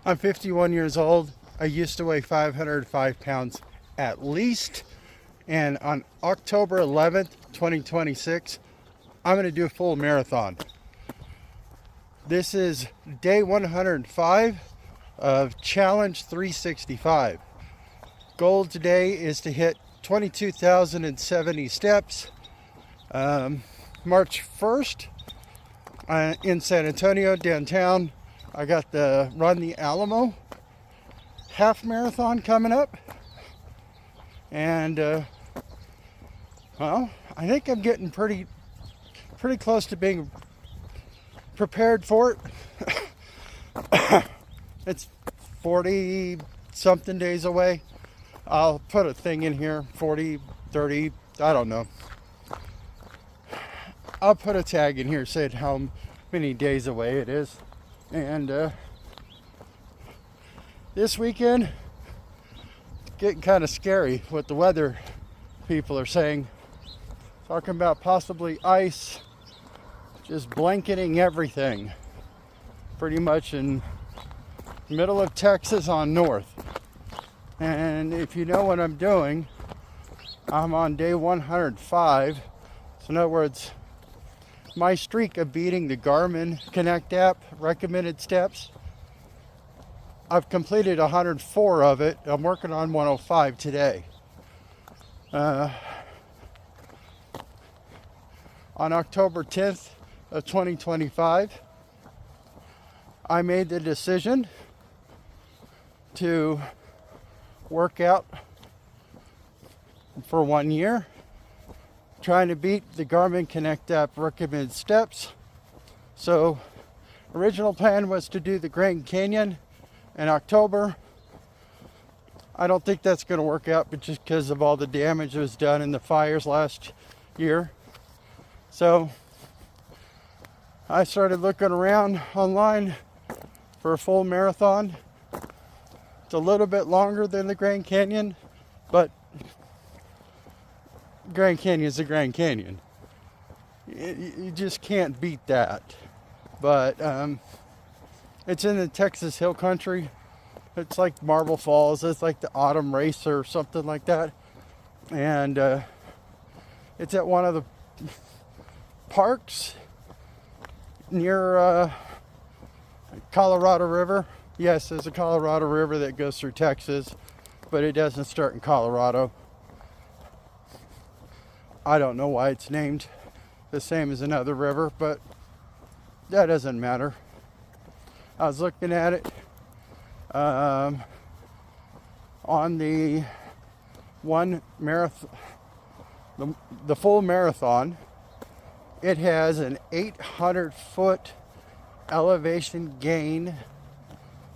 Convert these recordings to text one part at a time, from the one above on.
I'm 51 years old. I used to weigh 505 pounds at least. And on October 11th, 2026, I'm going to do a full marathon. This is day 105 of Challenge 365. Goal today is to hit 22,070 steps. March 1st in San Antonio, downtown, I got the Run the Alamo half marathon coming up. And, well, I think I'm getting pretty close to being prepared for it. It's 40 something days away. I'll put a thing in here, 40, 30, I don't know. I'll put a tag in here saying how many days away it is. And this weekend, getting kind of scary what the weather people are saying. Talking about possibly ice just blanketing everything. Pretty much in middle of Texas on north. And if you know what I'm doing, I'm on day 105. So in other words, my streak of beating the Garmin Connect app recommended steps, I've completed 104 of it. I'm working on 105 today. On October 10th of 2025, I made the decision to work out for 1 year, trying to beat the Garmin Connect app recommended steps. So original plan was to do the Grand Canyon in October. I don't think that's going to work out, but just because of all the damage that was done in the fires last year. So I started looking around online for a full marathon. It's a little bit longer than the Grand Canyon, but Grand Canyon is the Grand Canyon. You just can't beat that. But it's in the Texas Hill Country. It's like Marble Falls. It's like the Autumn Race or something like that. And it's at one of the parks near Colorado River. Yes, there's a Colorado River that goes through Texas, but it doesn't start in Colorado. I don't know why it's named the same as another river, but that doesn't matter. I was looking at it on the one marathon, the full marathon. It has an 800-foot elevation gain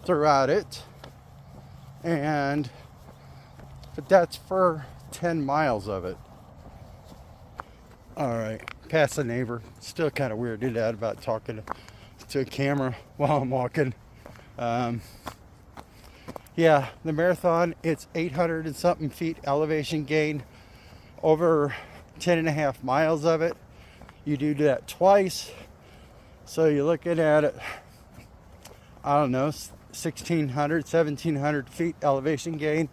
throughout it, but that's for 10 miles of it. All right, past the neighbor. Still kind of weirded out about talking to a camera while I'm walking. Yeah, the marathon, it's 800 and something feet elevation gain, over 10 and a half miles of it. You do that twice, so you're looking at it, I don't know, 1,600, 1,700 feet elevation gain.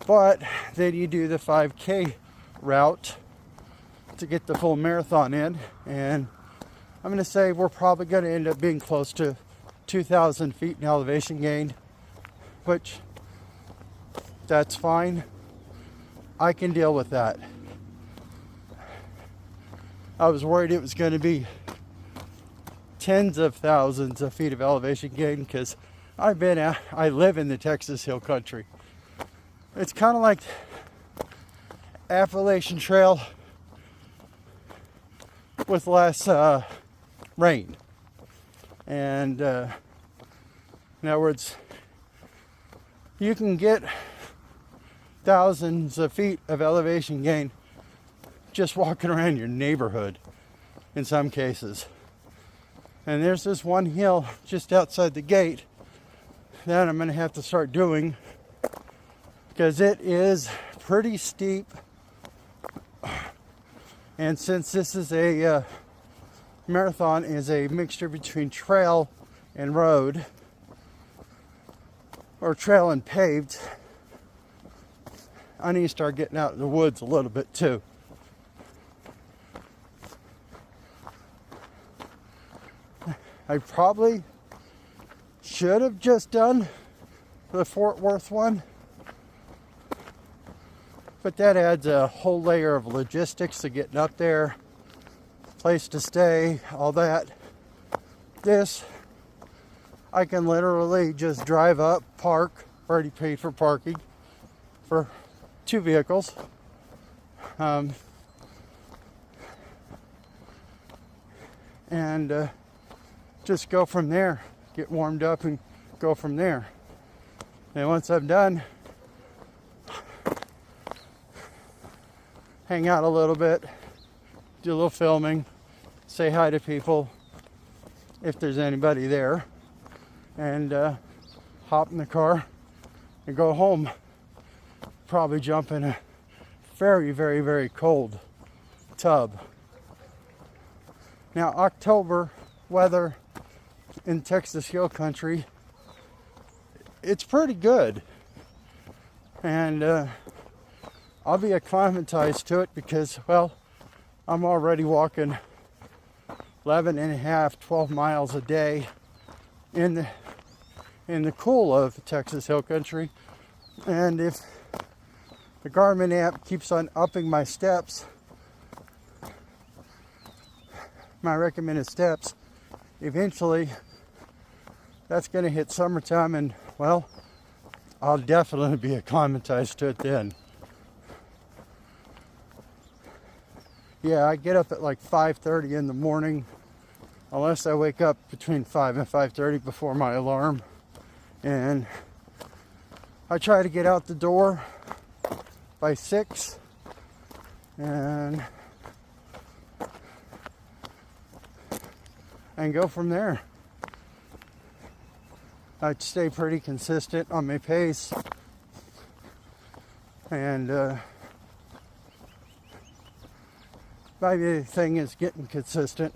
But then you do the 5K route to get the full marathon in, and I'm going to say we're probably going to end up being close to 2,000 feet in elevation gain, which that's fine. I can deal with that. I was worried it was going to be tens of thousands of feet of elevation gain because I live in the Texas Hill Country. It's kind of like Appalachian Trail with less rain. And in other words, you can get thousands of feet of elevation gain just walking around your neighborhood in some cases. And there's this one hill just outside the gate that I'm going to have to start doing because it is pretty steep. And since this is a marathon is a mixture between trail and road, or trail and paved, I need to start getting out in the woods a little bit too. I probably should have just done the Fort Worth one, but that adds a whole layer of logistics to getting up there, place to stay, all that. This, I can literally just drive up, park, already paid for parking for 2 vehicles. And just go from there, get warmed up and go from there. And once I'm done, hang out a little bit, do a little filming, say hi to people if there's anybody there, and hop in the car and go home. Probably jump in a very, very, very cold tub. Now, October weather in Texas Hill Country, it's pretty good. And I'll be acclimatized to it because, well, I'm already walking 11 and a half, 12 miles a day in the cool of Texas Hill Country. And if the Garmin app keeps on upping my steps, my recommended steps, eventually that's going to hit summertime, and well, I'll definitely be acclimatized to it then. Yeah, I get up at like 5:30 in the morning, unless I wake up between 5 and 5:30 before my alarm, and I try to get out the door by 6, and go from there. I stay pretty consistent on my pace, and my big thing is getting consistent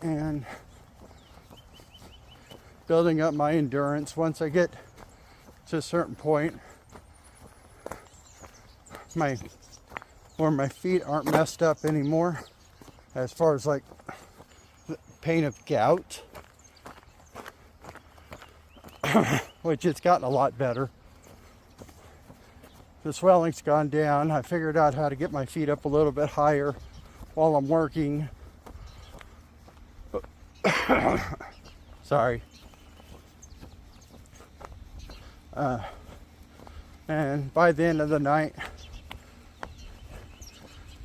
and building up my endurance. Once I get to a certain point, where my feet aren't messed up anymore, as far as like the pain of gout, which it's gotten a lot better. The swelling's gone down. I figured out how to get my feet up a little bit higher while I'm working. Sorry. And by the end of the night,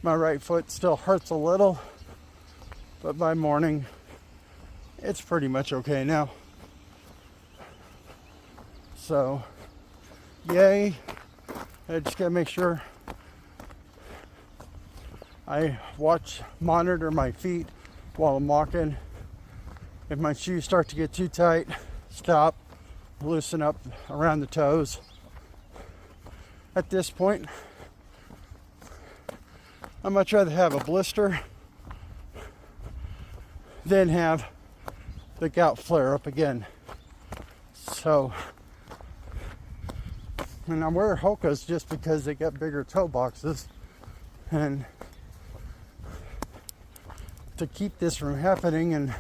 my right foot still hurts a little, but by morning, it's pretty much okay now. So, yay. I just gotta make sure I monitor my feet while I'm walking. If my shoes start to get too tight, stop, loosen up around the toes. At this point, I'd much rather have a blister than have the gout flare up again. So, and I wear Hoka's just because they got bigger toe boxes, and to keep this from happening. And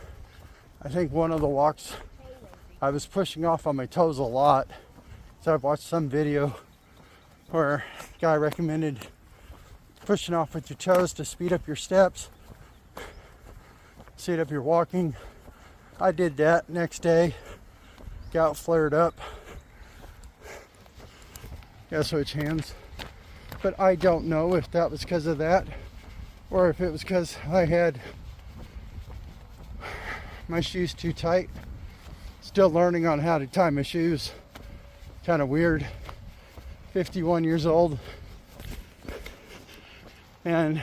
I think one of the walks I was pushing off on my toes a lot, so I've watched some video where a guy recommended pushing off with your toes to speed up your steps, speed up your walking. I did that. Next day, gout flared up. Gotta switch hands. But I don't know if that was because of that or if it was because I had my shoes too tight. Still learning on how to tie my shoes. Kind of weird. 51 years old. And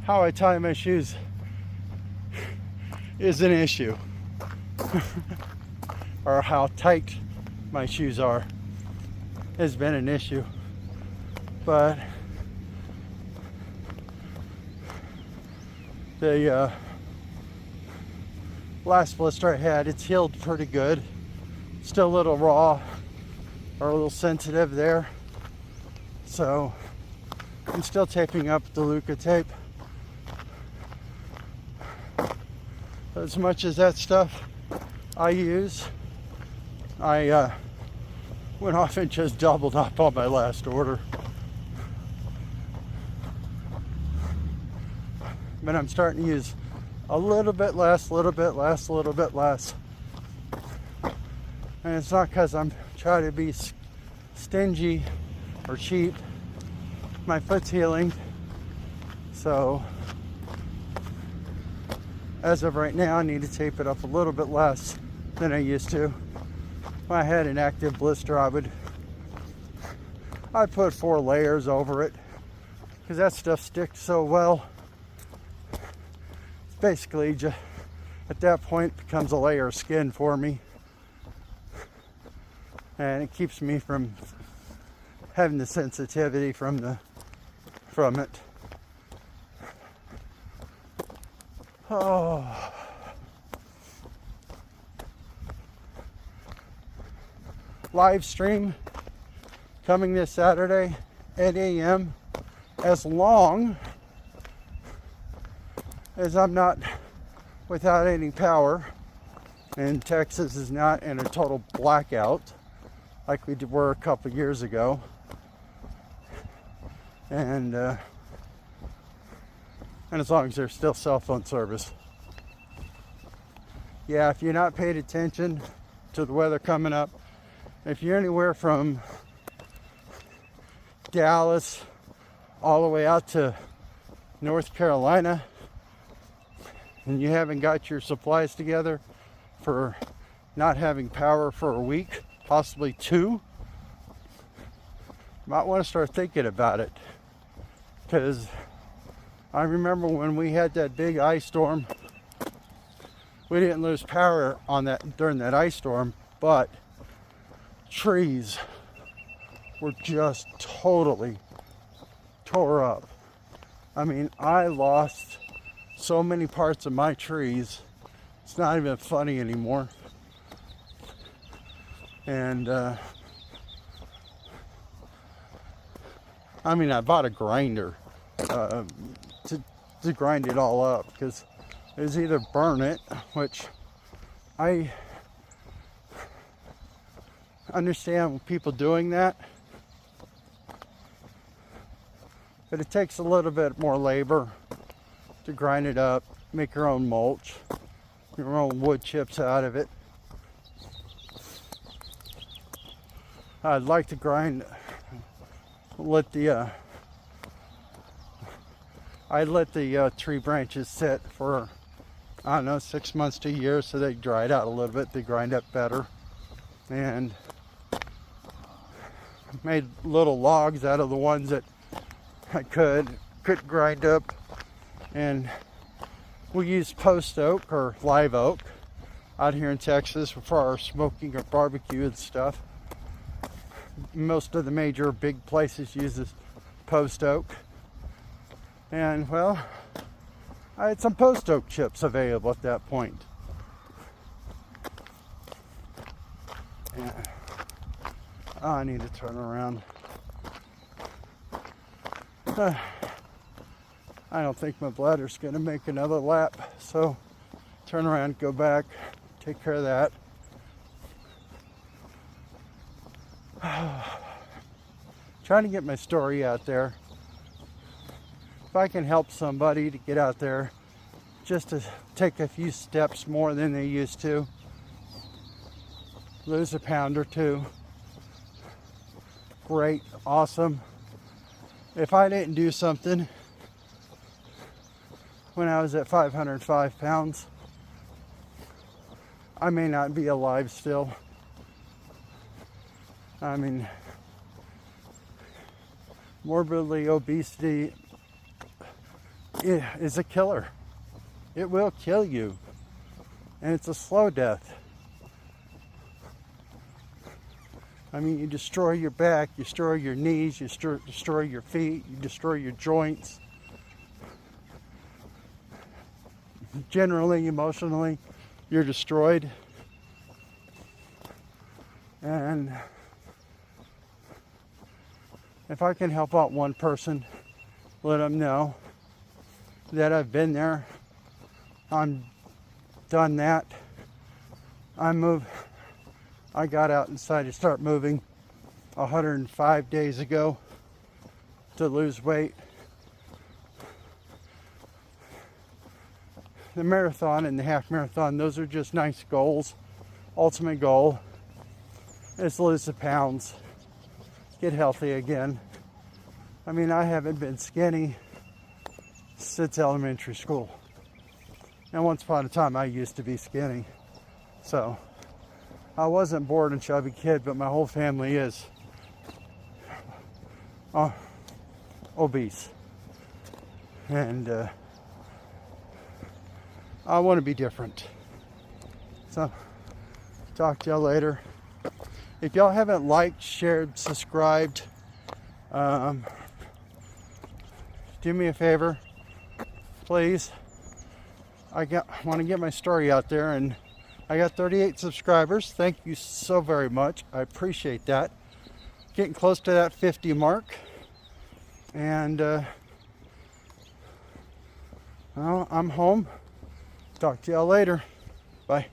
how I tie my shoes is an issue. Or how tight my shoes are has been an issue. But last blister I had, it's healed pretty good. Still a little raw or a little sensitive there. So I'm still taping up the Luca tape. As much as that stuff I use, I went off and just doubled up on my last order. But I'm starting to use a little bit less, a little bit less, a little bit less. And it's not because I'm trying to be stingy or cheap. My foot's healing. So as of right now, I need to tape it up a little bit less than I used to. When I had an active blister, I'd put 4 layers over it because that stuff sticks so well. It's basically just, at that point, becomes a layer of skin for me. And it keeps me from having the sensitivity from it. Oh. Live stream coming this Saturday, 8 a.m. As long as I'm not without any power and Texas is not in a total blackout like we were a couple years ago. And as long as there's still cell phone service. Yeah, if you're not paid attention to the weather coming up, if you're anywhere from Dallas all the way out to North Carolina and you haven't got your supplies together for not having power for a week, possibly 2, you might want to start thinking about it. Because I remember when we had that big ice storm, we didn't lose power on that during that ice storm, but trees were just totally tore up. I mean, I lost so many parts of my trees, it's not even funny anymore. And I mean, I bought a grinder to grind it all up, because it was either burn it, which I understand people doing that, but it takes a little bit more labor to grind it up, make your own mulch, your own wood chips out of it. I'd like to grind, I let the tree branches sit for, I don't know, 6 months to a year, so they dried out a little bit, they grind up better. And made little logs out of the ones that I couldn't grind up. And we use post oak or live oak out here in Texas for our smoking or barbecue and stuff. Most of the major big places uses post oak. And well, I had some post oak chips available at that point. Yeah. Oh, I need to turn around. I don't think my bladder's going to make another lap, so turn around, go back, take care of that. Trying to get my story out there. If I can help somebody to get out there, just to take a few steps more than they used to, lose a pound or 2, great, awesome. If I didn't do something when I was at 505 pounds, I may not be alive still. I mean, morbidly obesity is a killer. It will kill you, and it's a slow death. I mean, you destroy your back, you destroy your knees, you destroy your feet, you destroy your joints. Generally, emotionally, you're destroyed. And if I can help out one person, let them know that I've been there, I'm done that. I got out and decided to start moving 105 days ago to lose weight. The marathon and the half marathon, those are just nice goals. Ultimate goal is to lose the pounds, get healthy again. I mean, I haven't been skinny since elementary school. And once upon a time, I used to be skinny. So, I wasn't born a chubby kid, but my whole family is obese. And I want to be different. So, talk to y'all later. If y'all haven't liked, shared, subscribed, do me a favor, please. I want to get my story out there, and I got 38 subscribers. Thank you so very much. I appreciate that. Getting close to that 50 mark. And well, I'm home. Talk to y'all later. Bye.